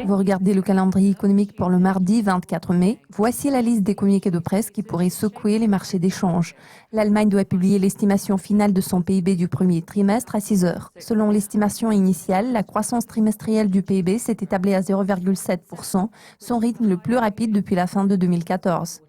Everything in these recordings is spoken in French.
Vous regardez le calendrier économique pour le mardi 24 mai. Voici la liste des communiqués de presse qui pourraient secouer les marchés d'échange. L'Allemagne doit publier l'estimation finale de son PIB du premier trimestre à 6 heures. Selon l'estimation initiale, la croissance trimestrielle du PIB s'est établie à 0,7%, son rythme le plus rapide depuis la fin de 2014.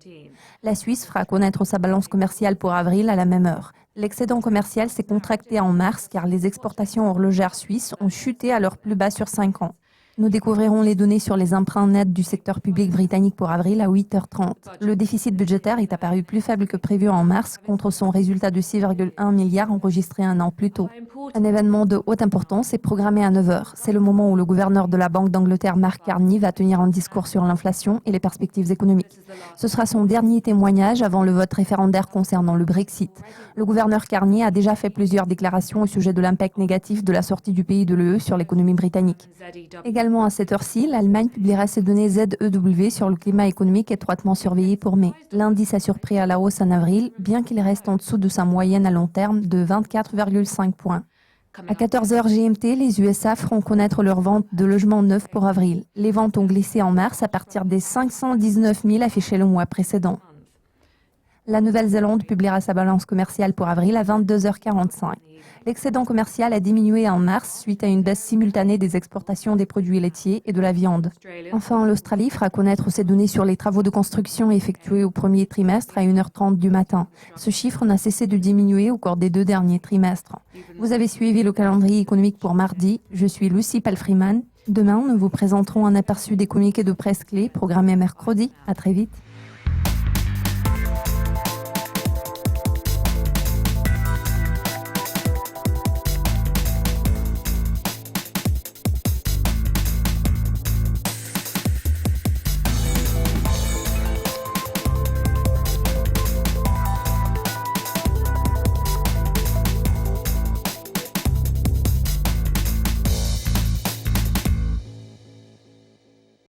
La Suisse fera connaître sa balance commerciale pour avril à la même heure. L'excédent commercial s'est contracté en mars car les exportations horlogères suisses ont chuté à leur plus bas sur 5 ans. Nous découvrirons les données sur les emprunts nets du secteur public britannique pour avril à 8h30. Le déficit budgétaire est apparu plus faible que prévu en mars contre son résultat de 6,1 milliards enregistré un an plus tôt. Un événement de haute importance est programmé à 9h. C'est le moment où le gouverneur de la Banque d'Angleterre, Mark Carney, va tenir un discours sur l'inflation et les perspectives économiques. Ce sera son dernier témoignage avant le vote référendaire concernant le Brexit. Le gouverneur Carney a déjà fait plusieurs déclarations au sujet de l'impact négatif de la sortie du pays de l'UE sur l'économie britannique. Également à cette heure-ci, l'Allemagne publiera ses données ZEW sur le climat économique étroitement surveillé pour mai. L'indice a surpris à la hausse en avril, bien qu'il reste en dessous de sa moyenne à long terme de 24,5 points. À 14h GMT, les USA feront connaître leurs ventes de logements neufs pour avril. Les ventes ont glissé en mars à partir des 519 000 affichées le mois précédent. La Nouvelle-Zélande publiera sa balance commerciale pour avril à 22h45. L'excédent commercial a diminué en mars suite à une baisse simultanée des exportations des produits laitiers et de la viande. Enfin, l'Australie fera connaître ses données sur les travaux de construction effectués au premier trimestre à 1h30 du matin. Ce chiffre n'a cessé de diminuer au cours des 2 derniers trimestres. Vous avez suivi le calendrier économique pour mardi. Je suis Lucie Palfreeman. Demain, nous vous présenterons un aperçu des communiqués de presse clés programmés mercredi. À très vite.